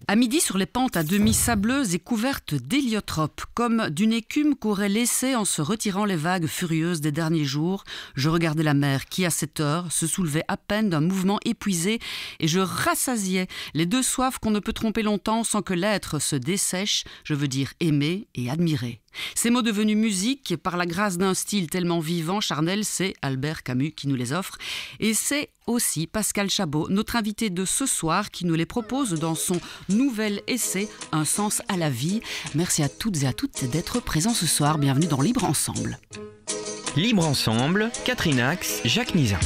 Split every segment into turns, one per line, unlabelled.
À midi, sur les pentes à demi sableuses et couvertes d'héliotropes, comme d'une écume qu'aurait laissée en se retirant les vagues furieuses des derniers jours, je regardais la mer qui, à cette heure, se soulevait à peine d'un mouvement épuisé et je rassasiais les deux soifs qu'on ne peut tromper longtemps sans que l'être se dessèche, je veux dire aimer et admirer. Ces mots devenus musique, par la grâce d'un style tellement vivant, charnel, c'est Albert Camus qui nous les offre. Et c'est aussi Pascal Chabot, notre invité de ce soir, qui nous les propose dans son nouvel essai « Un sens à la vie ». Merci à toutes et à toutes d'être présents ce soir. Bienvenue dans Libre Ensemble.
Libre Ensemble, Catherine Ax, Jacques Nizan.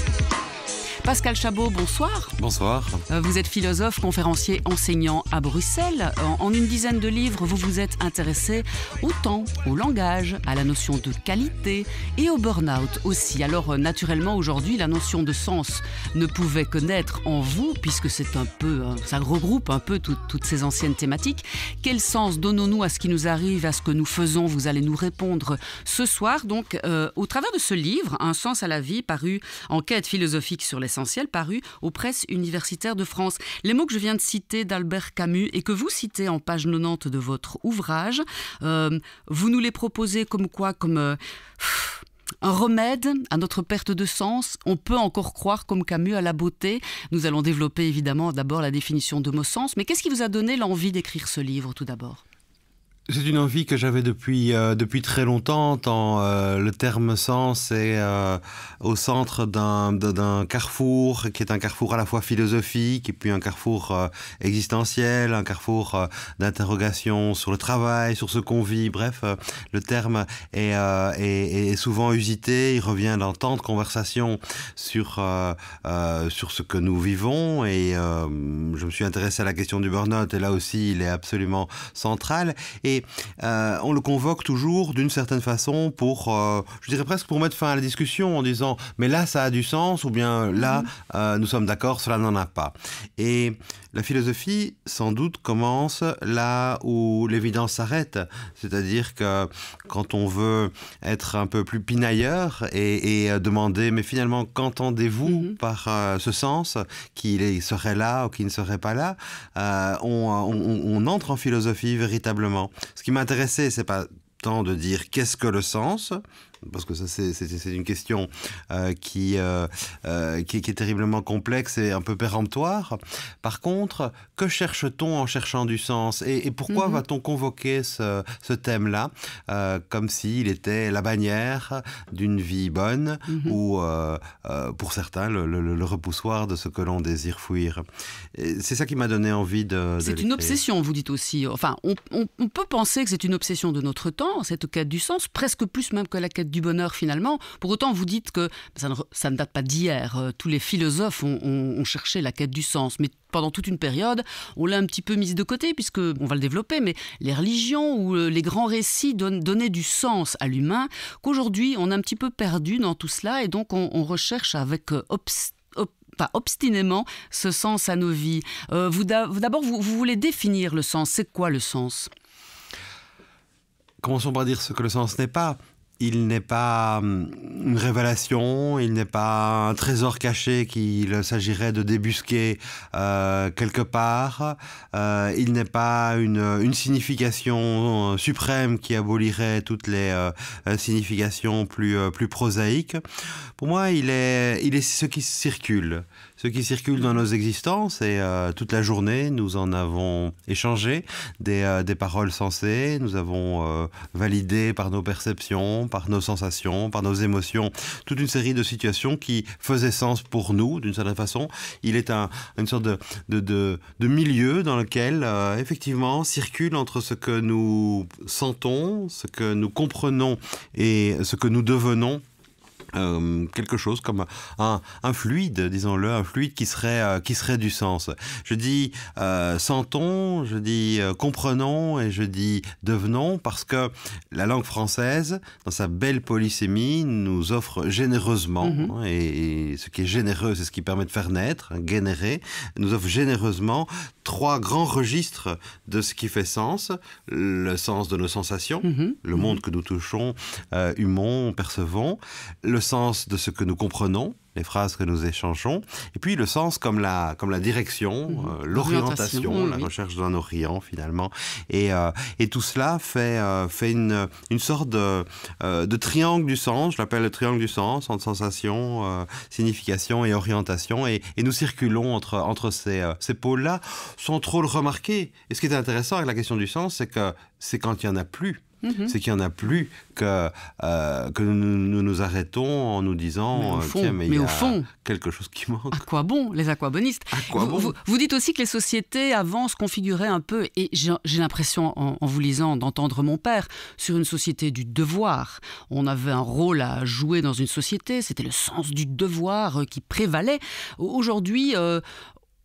Pascal Chabot, bonsoir.
Bonsoir.
Vous êtes philosophe, conférencier, enseignant à Bruxelles. En une dizaine de livres, vous vous êtes intéressé au temps, au langage, à la notion de qualité et au burn-out aussi. Alors naturellement, aujourd'hui, la notion de sens ne pouvait que naître en vous, puisque c'est un peu, ça regroupe un peu toutes ces anciennes thématiques. Quel sens donnons-nous à ce qui nous arrive, à ce que nous faisons? Vous allez nous répondre ce soir. Donc, au travers de ce livre, Un sens à la vie, paru Enquête philosophique sur l'essentiel, paru aux presses universitaires de France. Les mots que je viens de citer d'Albert Camus et que vous citez en page 90 de votre ouvrage, vous nous les proposez comme quoi? Comme un remède à notre perte de sens. On peut encore croire, comme Camus, à la beauté. Nous allons développer évidemment d'abord la définition de mot sens. Mais qu'est-ce qui vous a donné l'envie d'écrire ce livre tout d'abord?
C'est une envie que j'avais depuis très longtemps, tant le terme sens est au centre d'un carrefour, qui est un carrefour à la fois philosophique et puis un carrefour existentiel, un carrefour d'interrogation sur le travail, sur ce qu'on vit. Bref, le terme est souvent usité, il revient dans tant de conversations sur ce que nous vivons et je me suis intéressé à la question du burn-out et là aussi il est absolument central. Et on le convoque toujours d'une certaine façon pour, je dirais presque pour mettre fin à la discussion en disant mais là ça a du sens ou bien là nous sommes d'accord, cela n'en a pas. Et la philosophie sans doute commence là où l'évidence s'arrête, c'est-à-dire que quand on veut être un peu plus pinailleur et demander mais finalement qu'entendez-vous par ce sens qui serait là ou qui ne serait pas là, on entre en philosophie véritablement. Ce qui m'intéressait, c'est pas tant de dire qu'est-ce que le sens, parce que ça c'est une question qui est terriblement complexe et un peu péremptoire. Par contre, que cherche-t-on en cherchant du sens et pourquoi va-t-on convoquer ce thème-là comme s'il était la bannière d'une vie bonne ou pour certains le repoussoir de ce que l'on désire fuir. C'est ça qui m'a donné envie de
C'est une obsession, vous dites aussi. Enfin, on peut penser que c'est une obsession de notre temps, cette quête du sens, presque plus même que la quête du bonheur finalement. Pour autant, vous dites que ça ne date pas d'hier. Tous les philosophes ont cherché la quête du sens, mais pendant toute une période, on l'a un petit peu mise de côté, puisque, on va le développer, mais les religions ou les grands récits donnaient du sens à l'humain, qu'aujourd'hui, on a un petit peu perdu dans tout cela, et donc on recherche avec obstinément ce sens à nos vies. D'abord, vous voulez définir le sens. C'est quoi le sens?
Commençons par dire ce que le sens n'est pas. Il n'est pas une révélation, il n'est pas un trésor caché qu'il s'agirait de débusquer quelque part. Il n'est pas une signification suprême qui abolirait toutes les significations plus prosaïques. Pour moi, il est ce qui circule. Ce qui circule dans nos existences et toute la journée, nous en avons échangé des paroles sensées, nous avons validé par nos perceptions, par nos sensations, par nos émotions, toute une série de situations qui faisaient sens pour nous, d'une certaine façon. Il est une sorte de milieu dans lequel, effectivement, circule entre ce que nous sentons, ce que nous comprenons et ce que nous devenons. Quelque chose comme un fluide, disons-le, un fluide qui serait du sens. Je dis sentons, je dis comprenons et je dis devenons parce que la langue française, dans sa belle polysémie, nous offre généreusement, et ce qui est généreux, c'est ce qui permet de faire naître, générer, nous offre généreusement trois grands registres de ce qui fait sens. Le sens de nos sensations, le monde que nous touchons, humons, percevons, le sens de ce que nous comprenons, les phrases que nous échangeons. Et puis le sens comme la direction, l'orientation, la recherche d'un orient finalement. Et tout cela fait une sorte de triangle du sens, je l'appelle le triangle du sens, entre sensation, signification et orientation. Et nous circulons entre ces pôles-là sans trop le remarquer. Et ce qui est intéressant avec la question du sens, c'est quand il n'y en a plus. C'est qu'il n'y en a plus que nous arrêtons en nous disant tiens, mais il y a quelque chose qui manque.
À quoi bon, les aquabonistes? Vous dites aussi que les sociétés avant se configuraient un peu, et j'ai l'impression en vous lisant d'entendre mon père, sur une société du devoir. On avait un rôle à jouer dans une société, c'était le sens du devoir qui prévalait. Aujourd'hui,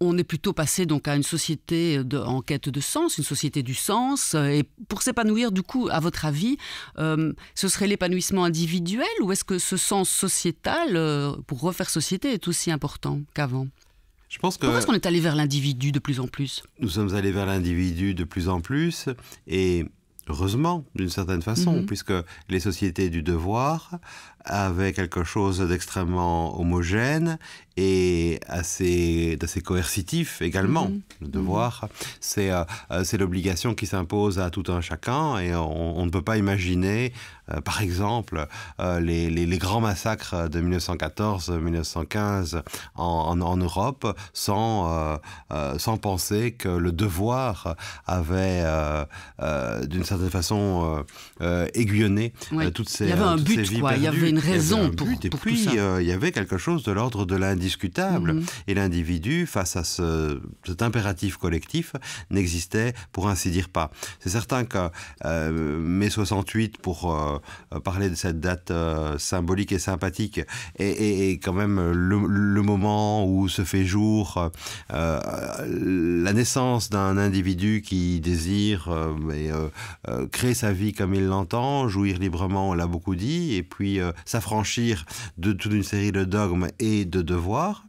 on est plutôt passé donc à une société en quête de sens, une société du sens. Et pour s'épanouir, du coup, à votre avis, ce serait l'épanouissement individuel ou est-ce que ce sens sociétal, pour refaire société, est aussi important qu'avant?
Je pense que...
Pourquoi est-ce qu'on est allé vers l'individu de plus en plus?
Nous sommes allés vers l'individu de plus en plus et... Heureusement, d'une certaine façon, puisque les sociétés du devoir avaient quelque chose d'extrêmement homogène et d'assez coercitif également. Le devoir, c'est l'obligation qui s'impose à tout un chacun et on ne peut pas imaginer, par exemple, les grands massacres de 1914-1915 en Europe sans penser que le devoir avait, d'une certaine façon, aiguillonné toutes ces vies perdues. Il y avait un but, quoi. Il y avait une raison pour tout ça. Il y avait quelque chose de l'ordre de l'indiscutable. Et l'individu, face à cet impératif collectif, n'existait, pour ainsi dire, pas. C'est certain que mai 68, pour parler de cette date symbolique et sympathique, est quand même le moment où se fait jour la naissance d'un individu qui désire créer sa vie comme il l'entend, jouir librement, on l'a beaucoup dit, et puis s'affranchir de toute une série de dogmes et de devoirs.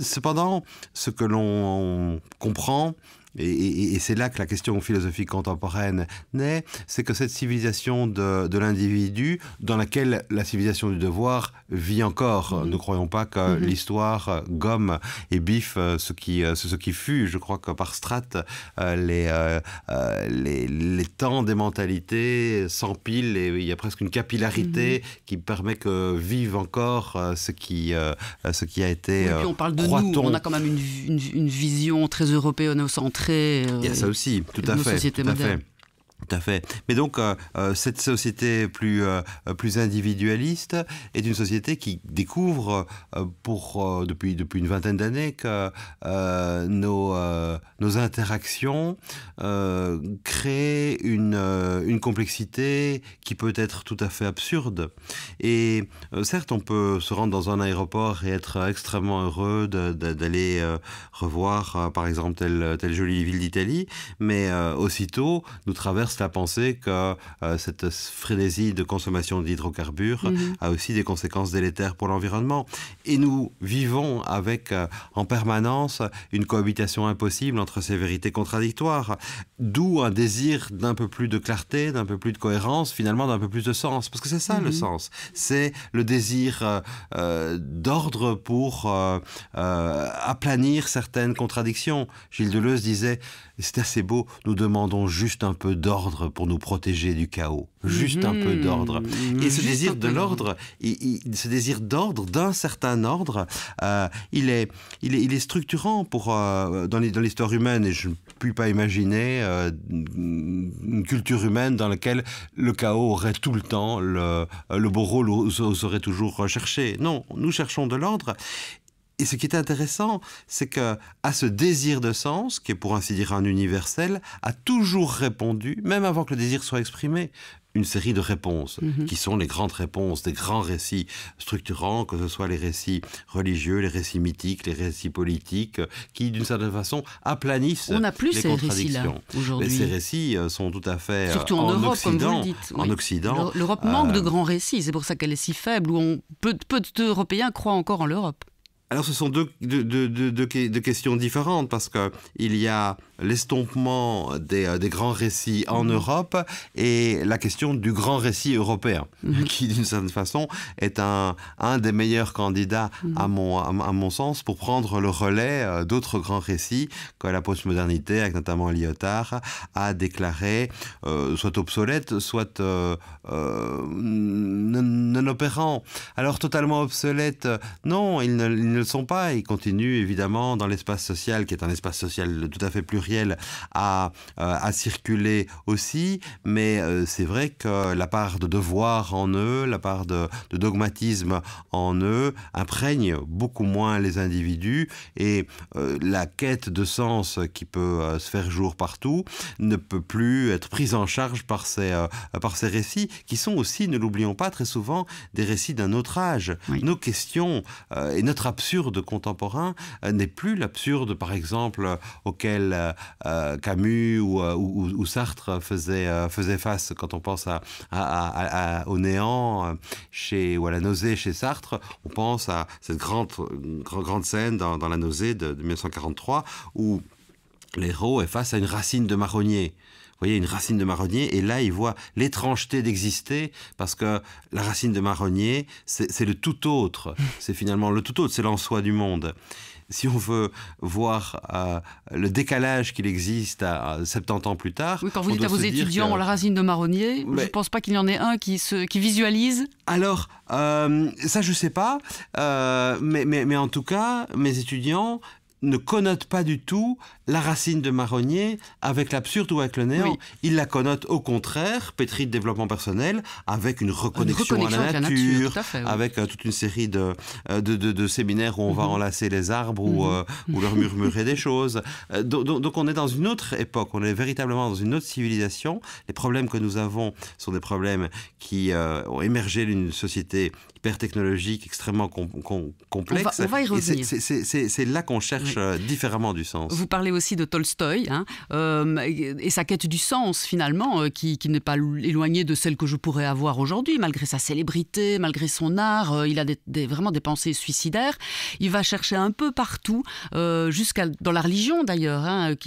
Cependant, ce que l'on comprend, et c'est là que la question philosophique contemporaine naît, c'est que cette civilisation de l'individu, dans laquelle la civilisation du devoir vit encore, ne croyons pas que l'histoire gomme et biffe ce qui fut. Je crois que par strates, les temps des mentalités s'empilent et il y a presque une capillarité qui permet que vive encore ce qui a été.
Oui, puis on parle de nous, on a quand même une vision très européenne-centrée.
Il y a ça aussi, tout à fait. Tout à fait. Mais donc, cette société plus individualiste est une société qui découvre depuis une vingtaine d'années que nos interactions créent une complexité qui peut être tout à fait absurde. Et certes, on peut se rendre dans un aéroport et être extrêmement heureux d'aller revoir, par exemple, telle jolie ville d'Italie, mais aussitôt, nous traverse la pensée que cette frénésie de consommation d'hydrocarbures a aussi des conséquences délétères pour l'environnement. Et nous vivons avec en permanence une cohabitation impossible entre ces vérités contradictoires, d'où un désir d'un peu plus de clarté, d'un peu plus de cohérence, finalement d'un peu plus de sens. Parce que c'est ça le sens. C'est le désir d'ordre pour aplanir certaines contradictions. Gilles Deleuze disait, c'est assez beau, nous demandons juste un peu d'ordre pour nous protéger du chaos. Juste un peu d'ordre. Et ce désir de l'ordre, ce désir d'ordre, d'un certain ordre, il est structurant dans l'histoire humaine. Et je ne puis pas imaginer une culture humaine dans laquelle le chaos aurait tout le temps le beau rôle serait toujours recherché. Non, nous cherchons de l'ordre. Et ce qui est intéressant, c'est qu'à ce désir de sens, qui est pour ainsi dire un universel, a toujours répondu, même avant que le désir soit exprimé, une série de réponses, qui sont les grandes réponses des grands récits structurants, que ce soit les récits religieux, les récits mythiques, les récits politiques, qui d'une certaine façon aplanissent les contradictions. On n'a plus ces récits-là aujourd'hui. Ces récits sont tout à fait
surtout en Europe, comme vous le dites.
En Occident.
L'Europe manque de grands récits, c'est pour ça qu'elle est si faible, où peu d'Européens croient encore en l'Europe.
Alors, ce sont deux questions différentes, parce qu'il y a l'estompement des grands récits en Europe et la question du grand récit européen, qui, d'une certaine façon, est un des meilleurs candidats, à mon sens, pour prendre le relais d'autres grands récits que la postmodernité, avec notamment Lyotard, a déclaré soit obsolètes, soit non opérants. Alors, totalement obsolètes, non, ils ne le sont pas. Ils continuent, évidemment, dans l'espace social, qui est un espace social tout à fait pluriel, à circuler aussi, mais c'est vrai que la part de devoir en eux, la part de dogmatisme en eux imprègne beaucoup moins les individus, et la quête de sens qui peut se faire jour partout ne peut plus être prise en charge par ces récits, qui sont aussi, ne l'oublions pas, très souvent des récits d'un autre âge. Oui. Nos questions et notre absurde contemporain n'est plus l'absurde, par exemple, auquel Camus ou Sartre faisaient face. Quand on pense au néant ou à la nausée chez Sartre, on pense à cette grande scène dans La nausée de 1943, où l'héros est face à une racine de marronnier. Vous voyez, une racine de marronnier, et là, il voit l'étrangeté d'exister, parce que la racine de marronnier, c'est le tout autre. C'est finalement le tout autre, c'est l'en-soi du monde. Si on veut voir le décalage qu'il existe à 70 ans plus tard...
Oui, quand vous dites à vos étudiants la racine de marronnier, je ne pense pas qu'il y en ait un qui visualise.
Alors, ça, je ne sais pas, mais en tout cas, mes étudiants ne connotent pas du tout la racine de marronnier avec l'absurde ou avec le néant. Oui. Ils la connotent au contraire, pétrie de développement personnel, avec une reconnexion à la nature, à fait, oui. Avec toute une série de séminaires où on va enlacer les arbres ou leur murmurer des choses. Donc on est dans une autre époque, on est véritablement dans une autre civilisation. Les problèmes que nous avons sont des problèmes qui ont émergé d'une société hyper technologique, extrêmement complexe.
On va y revenir.
C'est là qu'on cherche différemment du sens.
Vous parlez aussi de Tolstoï et sa quête du sens, finalement, qui n'est pas éloignée de celle que je pourrais avoir aujourd'hui, malgré sa célébrité, malgré son art. Il a vraiment des pensées suicidaires. Il va chercher un peu partout, jusqu'à dans la religion d'ailleurs, avec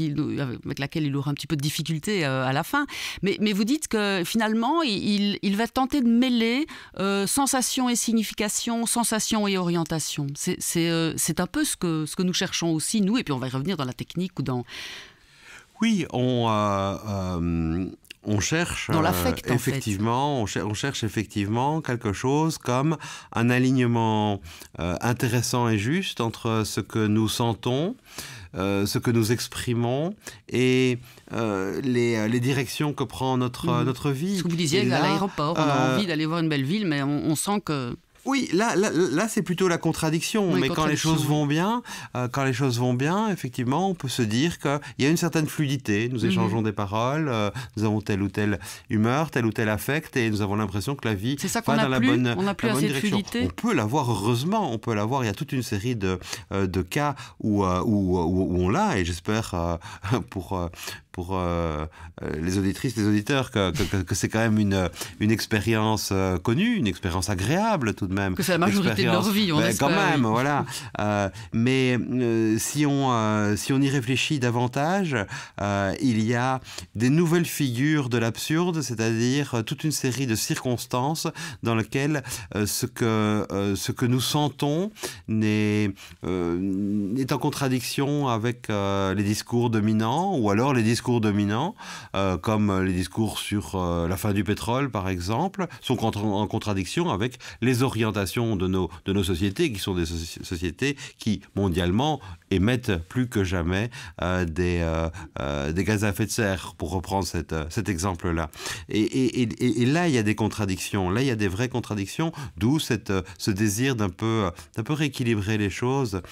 laquelle il aura un petit peu de difficulté à la fin. Mais vous dites que finalement, il va tenter de mêler sensation et signification, sensation et orientation. C'est un peu ce que nous cherchons aussi, nous, et puis on va y revenir dans la technique ou dans...
Oui, on cherche
dans l'affect,
effectivement, en fait. On cherche effectivement quelque chose comme un alignement intéressant et juste entre ce que nous sentons, ce que nous exprimons et les directions que prend notre vie.
Ce que vous disiez, à l'aéroport, on a envie d'aller voir une belle ville, mais on sent que...
Oui, là c'est plutôt la contradiction. Oui, mais quand les choses vont bien, effectivement, on peut se dire qu'il y a une certaine fluidité. Nous échangeons des paroles, nous avons telle ou telle humeur, tel ou tel affect, et nous avons l'impression que la vie va dans la bonne direction. On peut l'avoir, heureusement, on peut l'avoir. Il y a toute une série de cas où on l'a, et j'espère pour les auditrices, les auditeurs, que c'est quand même une expérience connue, une expérience agréable tout de même.
Que c'est la majorité de leur vie, on espère.
Quand même, voilà. Mais si on y réfléchit davantage, il y a des nouvelles figures de l'absurde, c'est-à-dire toute une série de circonstances dans lesquelles ce que nous sentons est en contradiction avec les discours dominants, ou alors les discours dominants, comme les discours sur la fin du pétrole, par exemple, sont en contradiction avec les orientations de nos sociétés, qui sont des sociétés qui, mondialement, émettent plus que jamais des gaz à effet de serre, pour reprendre cet exemple-là. Et là, il y a des contradictions. Là, il y a des vraies contradictions, d'où ce désir d'un peu rééquilibrer les choses.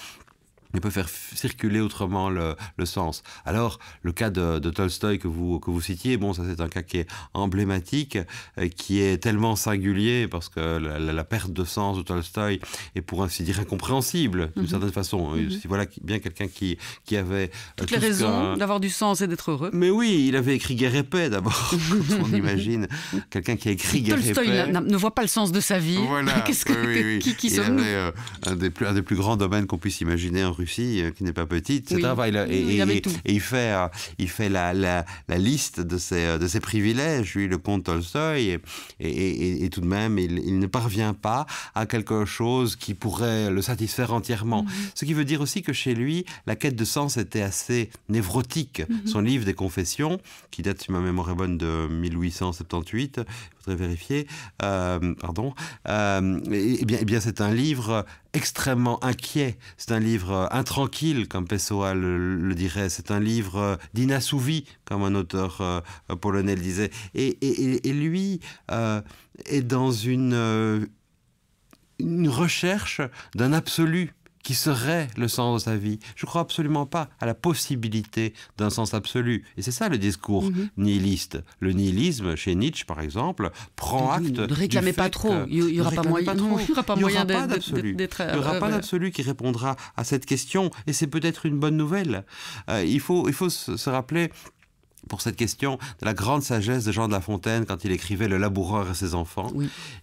il peut faire circuler autrement le sens. Alors, le cas de Tolstoï que vous citiez, bon, ça c'est un cas qui est emblématique, qui est tellement singulier, parce que la perte de sens de Tolstoï est pour ainsi dire incompréhensible, d'une certaine façon. Si voilà bien quelqu'un qui avait...
toutes les raisons d'avoir du sens et d'être heureux.
Mais oui, il avait écrit Guerre et paix d'abord, quand on imagine. Quelqu'un qui a écrit Guerre et paix.
Tolstoï ne voit pas le sens de sa vie.
Voilà, oui.
Qui
il
sommes-nous?
avait un des plus grands domaines qu'on puisse imaginer en Russie, qui n'est pas petite, etc.
Oui.
Et il fait la liste de ses privilèges, lui, le comte Tolstoï, et tout de même, il ne parvient pas à quelque chose qui pourrait le satisfaire entièrement. Ce qui veut dire aussi que chez lui, la quête de sens était assez névrotique. Son livre des Confessions, qui date, si ma mémoire est bonne, de 1878, il faudrait vérifier, eh bien, c'est un livre extrêmement inquiet, c'est un livre intranquille, comme Pessoa le dirait, c'est un livre d'inassouvi, comme un auteur polonais le disait. Et lui est dans une recherche d'un absolu qui serait le sens de sa vie. Je ne crois absolument pas à la possibilité d'un sens absolu. Et c'est ça le discours nihiliste. Le nihilisme, chez Nietzsche par exemple, prend acte
ne réclamez
du
pas
fait
trop. Il n'y aura pas moyen d'être...
Il n'y aura pas d'absolu qui répondra à cette question. Et c'est peut-être une bonne nouvelle. Il faut se rappeler, pour cette question, de la grande sagesse de Jean de La Fontaine quand il écrivait Le laboureur et ses enfants,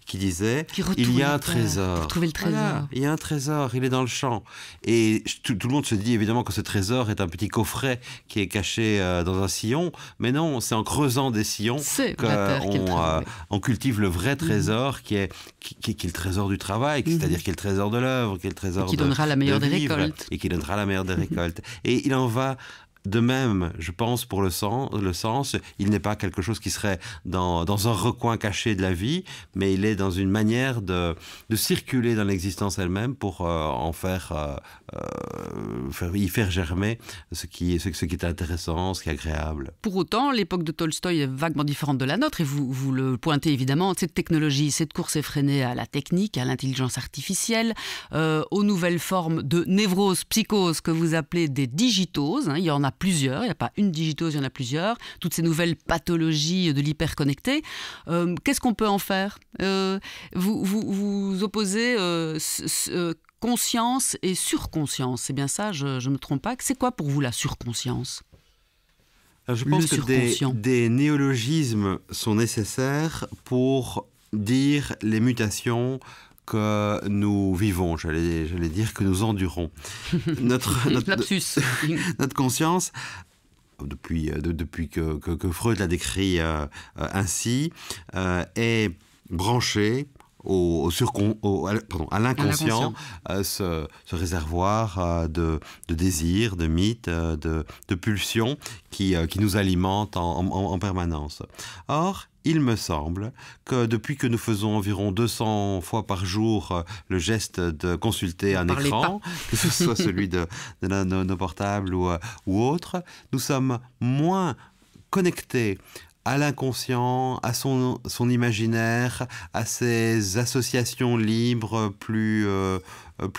qui disait il y a un trésor.
Retrouver le trésor.
Voilà, il y a un trésor, il est dans le champ. Et tout le monde se dit évidemment que ce trésor est un petit coffret qui est caché dans un sillon, mais non, c'est en creusant des sillons qu'on cultive le vrai trésor qui est le trésor du travail, c'est-à-dire qui est le trésor de l'œuvre, qui est le trésor
qui donnera la meilleure des
récoltes. Et qui donnera la meilleure des récoltes. Et il en va de même, je pense, pour le sens, il n'est pas quelque chose qui serait dans un recoin caché de la vie, mais il est dans une manière de circuler dans l'existence elle-même pour y faire germer ce qui est intéressant, ce qui est agréable.
Pour autant, l'époque de Tolstoï est vaguement différente de la nôtre, et vous le pointez évidemment, cette technologie, cette course effrénée à la technique, à l'intelligence artificielle, aux nouvelles formes de névrose, psychose que vous appelez des digitoses, il y en a plusieurs, il n'y a pas une digitose, il y en a plusieurs, toutes ces nouvelles pathologies de l'hyperconnecté. Qu'est-ce qu'on peut en faire? Vous opposez conscience et surconscience, c'est bien ça, je ne me trompe pas. C'est quoi pour vous la surconscience?
Je pense que des néologismes sont nécessaires pour dire les mutations que nous vivons, j'allais dire que nous endurons. Notre conscience, depuis que Freud l'a décrit ainsi, est branchée à l'inconscient, ce réservoir de désirs, de mythes, de pulsions qui nous alimentent en permanence. Or, il me semble que depuis que nous faisons environ 200 fois par jour le geste de consulter un écran, que ce soit celui de nos portables ou autres, nous sommes moins connectés à l'inconscient, à son imaginaire, à ses associations libres plus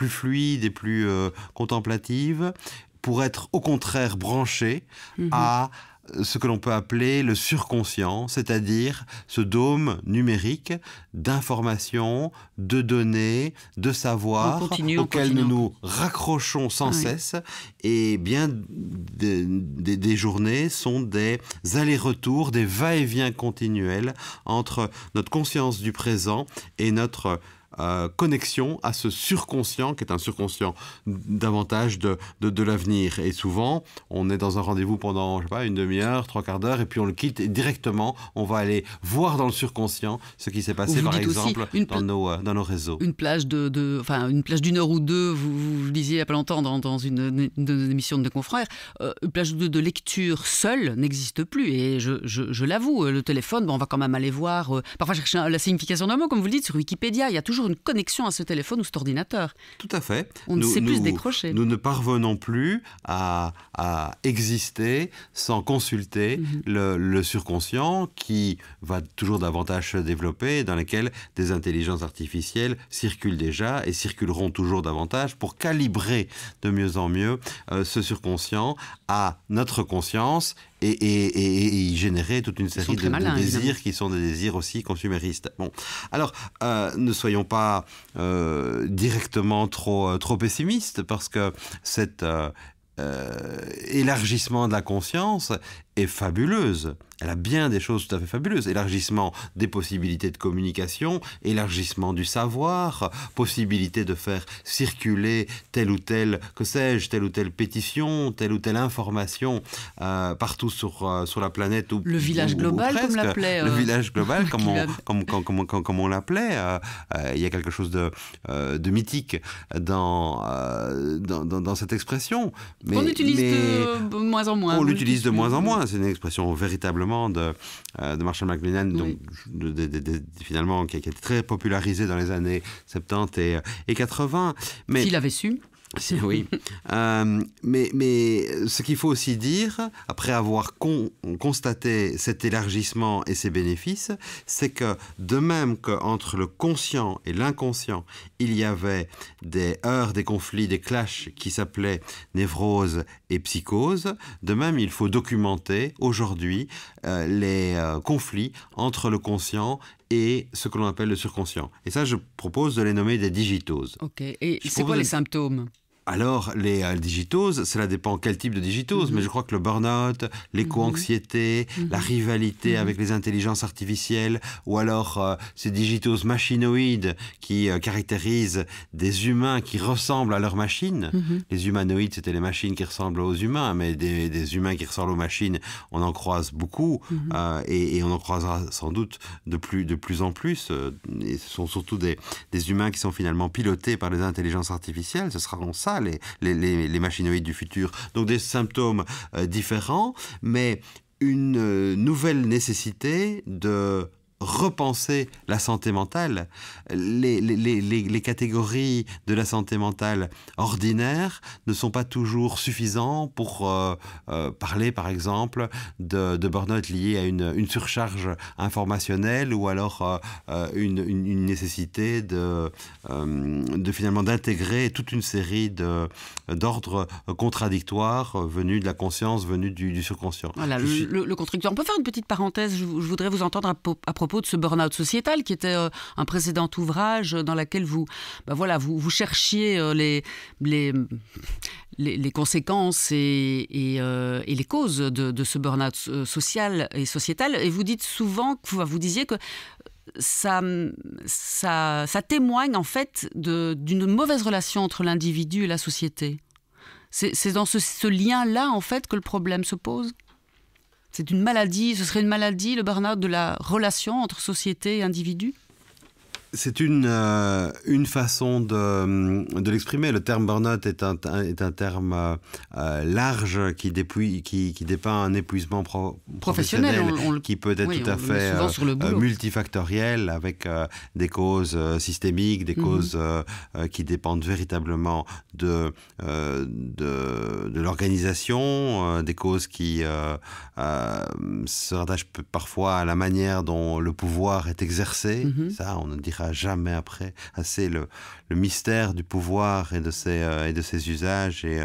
fluides et plus contemplatives, pour être au contraire branchés à ce que l'on peut appeler le surconscient, c'est-à-dire ce dôme numérique d'informations, de données, de savoir auquel nous nous raccrochons sans cesse. Et bien des journées sont des allers-retours, des va-et-vient continuels entre notre conscience du présent et notre connexion à ce surconscient qui est un surconscient davantage de l'avenir. Et souvent, on est dans un rendez-vous pendant, je sais pas, une demi-heure, 3/4 d'heure, et puis on le quitte et directement, on va aller voir dans le surconscient ce qui s'est passé, par exemple, dans nos réseaux. Une plage
d'une heure ou deux, vous le disiez il n'y a pas longtemps dans une émission de confrères, une plage de lecture seule n'existe plus. Et je l'avoue, le téléphone, on va quand même aller voir, parfois chercher la signification d'un mot, comme vous le dites, sur Wikipédia. Il y a toujours toujours une connexion à ce téléphone ou cet ordinateur.
Tout à fait.
On ne sait plus se décrocher.
Nous ne parvenons plus à exister sans consulter le surconscient qui va toujours davantage se développer, dans lequel des intelligences artificielles circulent déjà et circuleront toujours davantage pour calibrer de mieux en mieux ce surconscient à notre conscience et y générer toute une série de désirs évidemment. Qui sont des désirs aussi consuméristes. Bon, alors ne soyons pas directement trop pessimistes, parce que cet élargissement de la conscience est fabuleuse. Elle a bien des choses tout à fait fabuleuses. Élargissement des possibilités de communication, élargissement du savoir, possibilité de faire circuler telle ou telle, que sais-je, telle ou telle pétition, telle ou telle information partout sur la planète.
Le village global, comme l'appelait.
Le village global, comme on l'appelait. Il y a quelque chose de mythique dans cette expression.
Mais, on l'utilise de moins en moins.
On l'utilise de moins en moins. C'est une expression véritablement de Marshall McLuhan, donc, finalement, qui a été très popularisée dans les années 70 et 80. Mais
s'il avait su.
Oui, mais ce qu'il faut aussi dire, après avoir constaté cet élargissement et ses bénéfices, c'est que de même qu'entre le conscient et l'inconscient, il y avait des heurts, des conflits, des clashs qui s'appelaient névrose et psychose, de même il faut documenter aujourd'hui les conflits entre le conscient et ce que l'on appelle le surconscient. Et ça, je propose de les nommer des digitoses.
Ok, et c'est quoi les symptômes ?
Alors, les digitoses, cela dépend quel type de digitose, mais je crois que le burn-out, l'éco-anxiété, la rivalité avec les intelligences artificielles, ou alors ces digitoses machinoïdes qui caractérisent des humains qui ressemblent à leurs machines. Les humanoïdes, c'était les machines qui ressemblent aux humains, mais des humains qui ressemblent aux machines, on en croise beaucoup, et on en croisera sans doute de plus en plus. Et ce sont surtout des humains qui sont finalement pilotés par les intelligences artificielles. Ce sera ça, les machinoïdes du futur. Donc des symptômes différents, mais une nouvelle nécessité de repenser la santé mentale. Les catégories de la santé mentale ordinaire ne sont pas toujours suffisants pour parler, par exemple, de burn-out lié à une surcharge informationnelle, ou alors une nécessité de finalement d'intégrer toute une série d'ordres contradictoires venus de la conscience, venus du surconscient.
Voilà, le contradictoire. On peut faire une petite parenthèse. Je voudrais vous entendre à propos de ce burn-out sociétal, qui était un précédent ouvrage dans lequel vous cherchiez les conséquences et les causes de ce burn-out social et sociétal. Et vous dites souvent, vous disiez que ça témoigne en fait d'une mauvaise relation entre l'individu et la société. C'est dans ce lien-là en fait que le problème se pose. C'est une maladie, ce serait une maladie, le burn-out, de la relation entre société et individu ?
C'est une façon de l'exprimer. Le terme burn-out est un terme large qui dépeint un épuisement professionnel qui peut être tout à fait multifactoriel, avec des causes systémiques, des causes qui dépendent véritablement de l'organisation, des causes qui se rattachent parfois à la manière dont le pouvoir est exercé. Ça, on ne dira jamais après assez le mystère du pouvoir et de ses usages et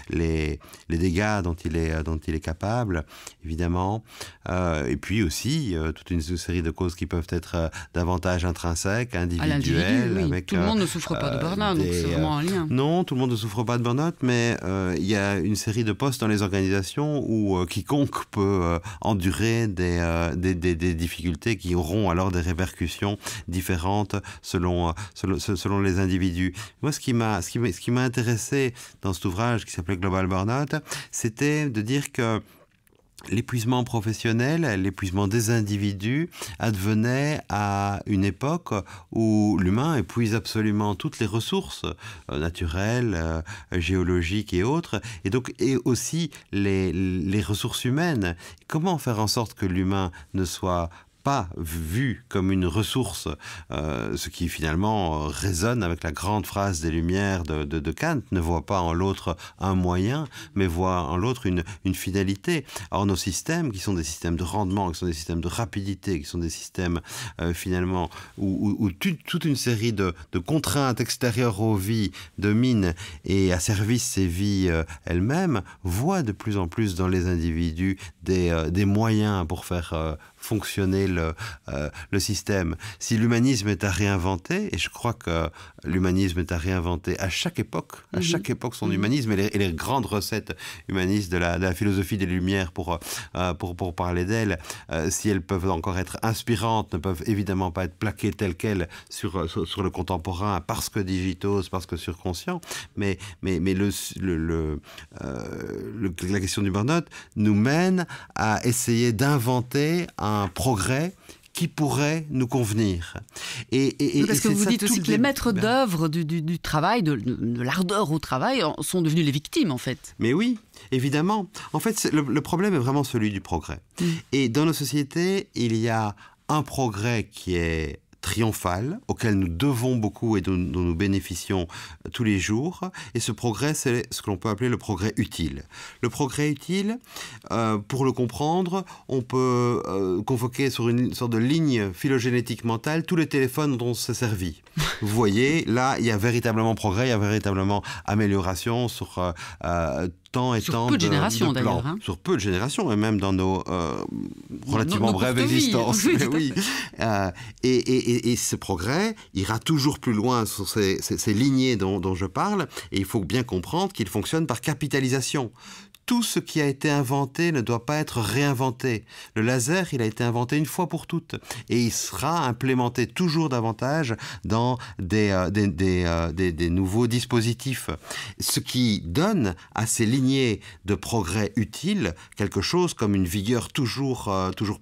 les dégâts dont il est capable, évidemment. Et puis aussi toute une série de causes qui peuvent être davantage intrinsèques, individuelles.
Oui.
Avec,
tout le monde ne souffre pas de burn-out, donc c'est vraiment un lien.
Non, tout le monde ne souffre pas de burn-out, mais il y a une série de postes dans les organisations où quiconque peut endurer des difficultés qui auront alors des répercussions différentes selon les individus. Moi, ce qui m'a intéressé dans cet ouvrage qui s'appelait Global Burnout, c'était de dire que l'épuisement professionnel, l'épuisement des individus advenait à une époque où l'humain épuise absolument toutes les ressources naturelles, géologiques et autres, et aussi les ressources humaines. Comment faire en sorte que l'humain ne soit pas vu comme une ressource, ce qui finalement résonne avec la grande phrase des Lumières de Kant, ne voit pas en l'autre un moyen, mais voit en l'autre une finalité. Or, nos systèmes, qui sont des systèmes de rendement, qui sont des systèmes de rapidité, qui sont des systèmes finalement où toute une série de contraintes extérieures aux vies dominent et asservissent ces vies elles-mêmes, voient de plus en plus dans les individus des moyens pour faire fonctionner le système. Si l'humanisme est à réinventer, et je crois que l'humanisme est à réinventer à chaque époque son humanisme, et les grandes recettes humanistes de la philosophie des Lumières pour parler d'elles, si elles peuvent encore être inspirantes, ne peuvent évidemment pas être plaquées telles quelles sur le contemporain parce que digitose, parce que surconscient, mais la question du burn-out nous mène à essayer d'inventer un progrès qui pourrait nous convenir.
Parce que vous dites aussi que les maîtres d'œuvre du travail, de l'ardeur au travail, sont devenus les victimes, en fait.
Mais oui, évidemment. En fait, le problème est vraiment celui du progrès. Et dans nos sociétés, il y a un progrès qui est triomphal, auquel nous devons beaucoup et dont nous bénéficions tous les jours. Et ce progrès, c'est ce que l'on peut appeler le progrès utile. Le progrès utile, pour le comprendre, on peut convoquer sur une sorte de ligne phylogénétique mentale tous les téléphones dont on s'est servi. Vous voyez, là, il y a véritablement progrès, il y a véritablement amélioration sur temps et temps
de générations d'ailleurs.
Sur peu de générations, et même dans nos relativement brèves existences. Oui. Et ce progrès ira toujours plus loin sur ces lignées dont je parle, et il faut bien comprendre qu'il fonctionne par capitalisation. Tout ce qui a été inventé ne doit pas être réinventé. Le laser, il a été inventé une fois pour toutes. Et il sera implémenté toujours davantage dans des nouveaux dispositifs. Ce qui donne à ces lignées de progrès utiles quelque chose comme une vigueur toujours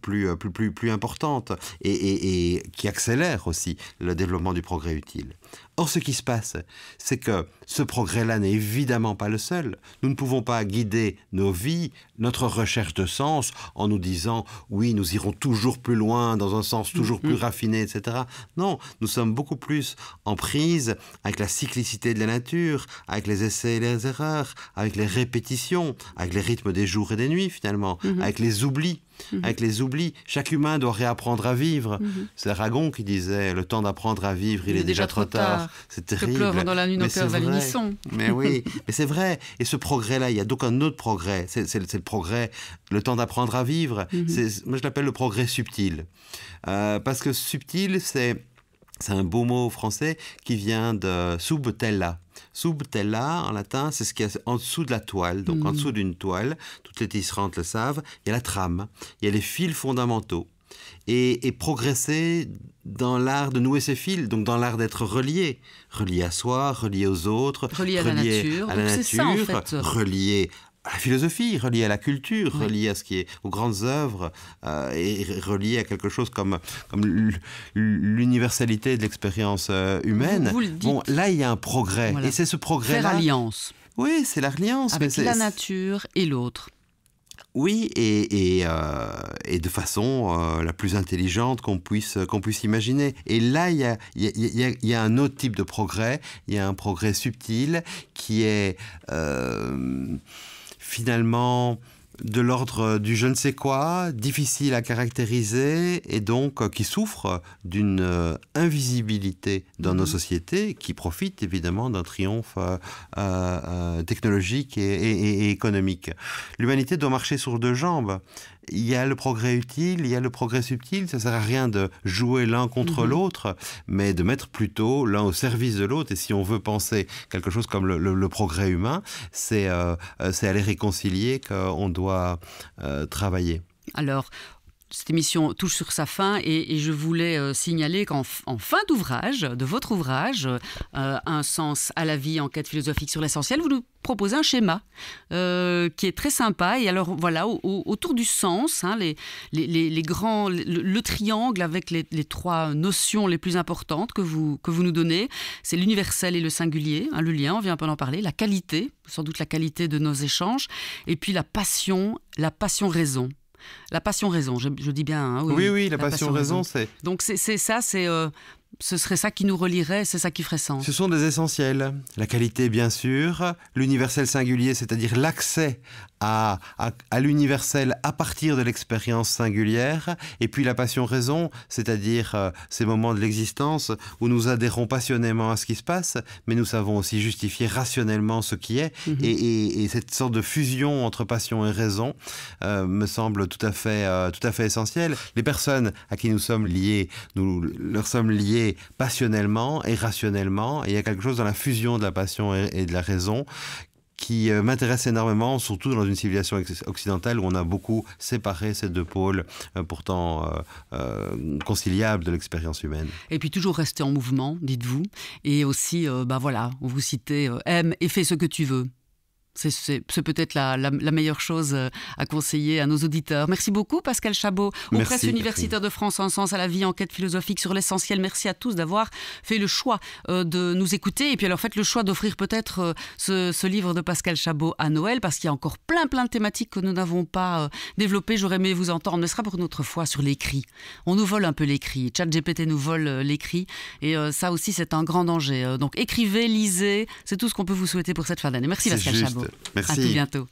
plus importante et qui accélère aussi le développement du progrès utile. Or, ce qui se passe, c'est que ce progrès-là n'est évidemment pas le seul. Nous ne pouvons pas guider nos vies, notre recherche de sens, en nous disant « oui, nous irons toujours plus loin, dans un sens toujours plus raffiné, etc. » Non, nous sommes beaucoup plus en prise avec la cyclicité de la nature, avec les essais et les erreurs, avec les répétitions, avec les rythmes des jours et des nuits, finalement, avec les oublis. Avec les oublis, chaque humain doit réapprendre à vivre. C'est Aragon qui disait « le temps d'apprendre à vivre, il est déjà trop tard ». C'est terrible.
Que pleurent dans la nuit nos cœurs à l'unisson.
Mais oui, mais c'est vrai. Et ce progrès-là, il y a donc un autre progrès. C'est le progrès, le temps d'apprendre à vivre. Moi, je l'appelle le progrès subtil. Parce que subtil, c'est un beau mot français qui vient de subtella. Subtella, en latin, c'est ce qu'il y a en dessous de la toile. Donc, en dessous d'une toile, toutes les tisserantes le savent, il y a la trame, il y a les fils fondamentaux. Et progresser dans l'art de nouer ces fils, donc dans l'art d'être relié à soi, relié aux autres,
relié à la nature, c'est ça, en fait.
Relié à la philosophie, relié à la culture, relié à ce qui est aux grandes œuvres, et relié à quelque chose comme l'universalité de l'expérience humaine.
Vous le dites.
Bon, là, il y a un progrès. Voilà. Et c'est ce progrès-là...
Faire alliance.
Oui, c'est l'alliance.
Avec la nature et l'autre.
Oui, et de façon la plus intelligente qu'on puisse imaginer. Et là, il y a un autre type de progrès. Il y a un progrès subtil qui est finalement de l'ordre du je ne sais quoi, difficile à caractériser et donc qui souffre d'une invisibilité dans nos sociétés qui profite évidemment d'un triomphe technologique et économique. L'humanité doit marcher sur deux jambes. Il y a le progrès utile, il y a le progrès subtil. Ça ne sert à rien de jouer l'un contre l'autre, mais de mettre plutôt l'un au service de l'autre. Et si on veut penser quelque chose comme le progrès humain, c'est à les réconcilier qu'on doit travailler.
Alors, cette émission touche sur sa fin et je voulais signaler qu'en fin d'ouvrage, de votre ouvrage, Un sens à la vie, enquête philosophique sur l'essentiel, vous nous proposez un schéma qui est très sympa. Et alors voilà, autour du sens, hein, les grands, le triangle avec les trois notions les plus importantes que vous nous donnez, c'est l'universel et le singulier, hein, le lien, on vient un peu d'en parler, la qualité, sans doute la qualité de nos échanges, et puis la passion raison. La passion-raison, je dis bien. Hein,
oui, la passion-raison, c'est...
Donc c'est ça, ce serait ça qui nous relierait, c'est ça qui ferait sens.
Ce sont des essentiels. La qualité, bien sûr. L'universel singulier, c'est-à-dire l'accès à l'universel à partir de l'expérience singulière. Et puis la passion-raison, c'est-à-dire ces moments de l'existence où nous adhérons passionnément à ce qui se passe, mais nous savons aussi justifier rationnellement ce qui est. Et cette sorte de fusion entre passion et raison me semble tout à fait essentielle. Les personnes à qui nous sommes liés, nous leur sommes liés passionnellement et rationnellement. Et il y a quelque chose dans la fusion de la passion et de la raison qui m'intéresse énormément, surtout dans une civilisation occidentale où on a beaucoup séparé ces deux pôles pourtant conciliables de l'expérience humaine.
Et puis toujours rester en mouvement, dites-vous. Et aussi, vous citez « aime et fais ce que tu veux ». C'est peut-être la meilleure chose à conseiller à nos auditeurs. Merci beaucoup Pascal Chabot, aux Presses universitaires de France, en sens à la vie, enquête philosophique sur l'essentiel. Merci à tous d'avoir fait le choix de nous écouter et puis alors faites le choix d'offrir peut-être ce livre de Pascal Chabot à Noël parce qu'il y a encore plein de thématiques que nous n'avons pas développées. J'aurais aimé vous entendre, mais ce sera pour une autre fois sur l'écrit. On nous vole un peu l'écrit. ChatGPT nous vole l'écrit et ça aussi c'est un grand danger. Donc écrivez, lisez, c'est tout ce qu'on peut vous souhaiter pour cette fin d'année. Merci Pascal Chabot.
Merci.
À tout bientôt.